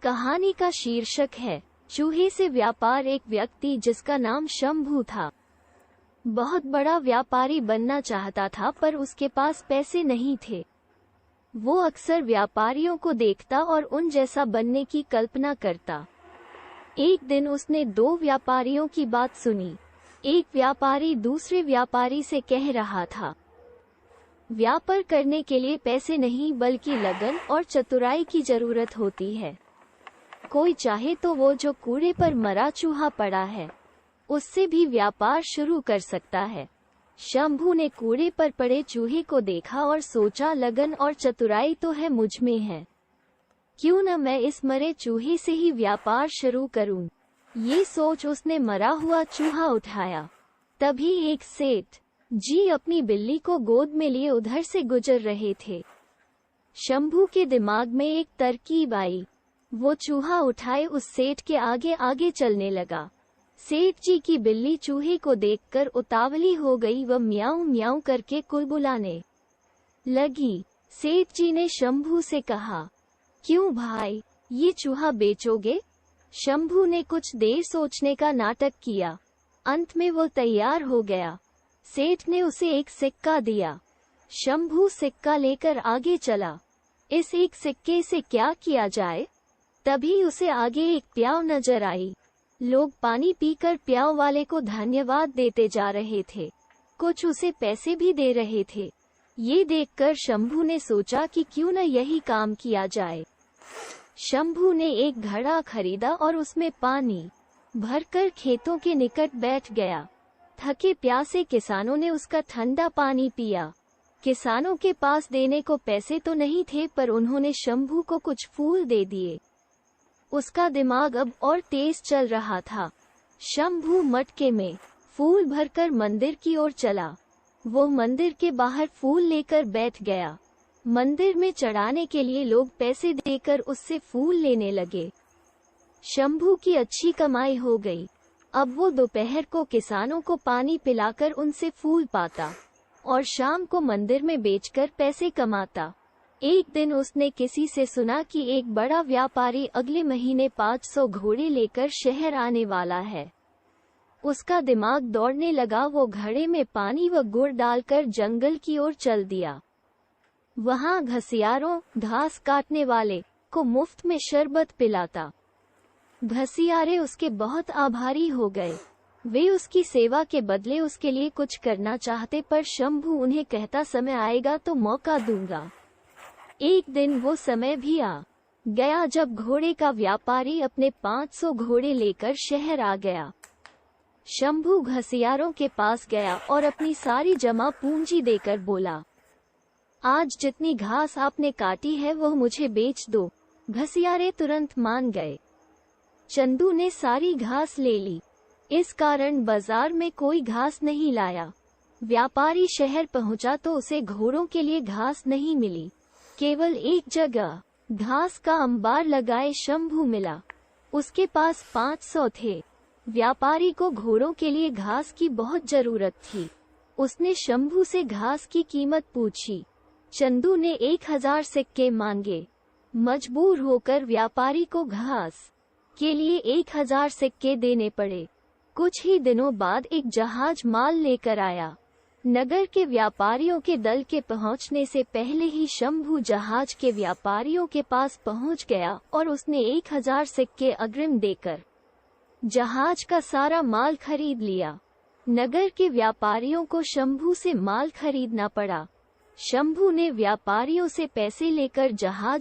कहानी का शीर्षक है चूहे से व्यापार। एक व्यक्ति जिसका नाम शंभू था, बहुत बड़ा व्यापारी बनना चाहता था, पर उसके पास पैसे नहीं थे। वो अक्सर व्यापारियों को देखता और उन जैसा बनने की कल्पना करता। एक दिन उसने दो व्यापारियों की बात सुनी। एक व्यापारी दूसरे व्यापारी से कह रहा था, व्यापार करने के लिए पैसे नहीं बल्कि लगन और चतुराई की जरूरत होती है। कोई चाहे तो वो जो कूड़े पर मरा चूहा पड़ा है, उससे भी व्यापार शुरू कर सकता है। शंभू ने कूड़े पर पड़े चूहे को देखा और सोचा, लगन और चतुराई तो है मुझ में है, क्यों न मैं इस मरे चूहे से ही व्यापार शुरू करूं। ये सोच उसने मरा हुआ चूहा उठाया। तभी एक सेठ जी अपनी बिल्ली को गोद में लिए उधर से गुजर रहे थे। शंभू के दिमाग में एक तरकीब आई। वो चूहा उठाए उस सेठ के आगे आगे चलने लगा। सेठ जी की बिल्ली चूहे को देखकर उतावली हो गई। वह म्याऊं म्याऊं करके कुलबुलाने लगी। सेठ जी ने शंभू से कहा, क्यों भाई, ये चूहा बेचोगे? शंभू ने कुछ देर सोचने का नाटक किया। अंत में वो तैयार हो गया। सेठ ने उसे एक सिक्का दिया। शंभू सिक्का लेकर आगे चला। इस एक सिक्के से क्या किया जाए? तभी उसे आगे एक प्याऊ नजर आई। लोग पानी पीकर प्याऊ वाले को धन्यवाद देते जा रहे थे। कुछ उसे पैसे भी दे रहे थे। ये देखकर शंभू ने सोचा कि क्यों न यही काम किया जाए। शंभू ने एक घड़ा खरीदा और उसमें पानी भरकर खेतों के निकट बैठ गया। थके प्यासे किसानों ने उसका ठंडा पानी पिया। किसानों के पास देने को पैसे तो नहीं थे, पर उन्होंने शंभू को कुछ फूल दे दिए। उसका दिमाग अब और तेज चल रहा था। शंभू मटके में फूल भरकर मंदिर की ओर चला। वो मंदिर के बाहर फूल लेकर बैठ गया। मंदिर में चढ़ाने के लिए लोग पैसे देकर उससे फूल लेने लगे। शंभू की अच्छी कमाई हो गई। अब वो दोपहर को किसानों को पानी पिलाकर उनसे फूल पाता और शाम को मंदिर में बेचकर पैसे कमाता। एक दिन उसने किसी से सुना कि एक बड़ा व्यापारी अगले महीने 500 घोड़े लेकर शहर आने वाला है। उसका दिमाग दौड़ने लगा। वो घड़े में पानी व गुड़ डालकर जंगल की ओर चल दिया। वहां घसियारों, घास काटने वाले को मुफ्त में शरबत पिलाता। घसियारे उसके बहुत आभारी हो गए। वे उसकी सेवा के बदले उसके लिए कुछ करना चाहते, पर शंभू उन्हें कहता, समय आएगा तो मौका दूंगा। एक दिन वो समय भी आ गया जब घोड़े का व्यापारी अपने 500 घोड़े लेकर शहर आ गया। शंभू घसियारों के पास गया और अपनी सारी जमा पूंजी देकर बोला, आज जितनी घास आपने काटी है वो मुझे बेच दो। घसियारे तुरंत मान गए। चंदू ने सारी घास ले ली। इस कारण बाजार में कोई घास नहीं लाया। व्यापारी शहर पहुंचा तो उसे घोड़ों के लिए घास नहीं मिली। केवल एक जगह घास का अंबार लगाए शंभू मिला। उसके पास 500 थे। व्यापारी को घोड़ों के लिए घास की बहुत जरूरत थी। उसने शंभू से घास की कीमत पूछी। चंदू ने 1000 सिक्के मांगे। मजबूर होकर व्यापारी को घास के लिए 1000 सिक्के देने पड़े। कुछ ही दिनों बाद एक जहाज माल लेकर आया। नगर के व्यापारियों के दल के पहुंचने से पहले ही शंभू जहाज के व्यापारियों के पास पहुंच गया और उसने 1000 सिक्के अग्रिम देकर जहाज का सारा माल खरीद लिया। नगर के व्यापारियों को शंभू से माल खरीदना पड़ा। शंभू ने व्यापारियों से पैसे लेकर जहाज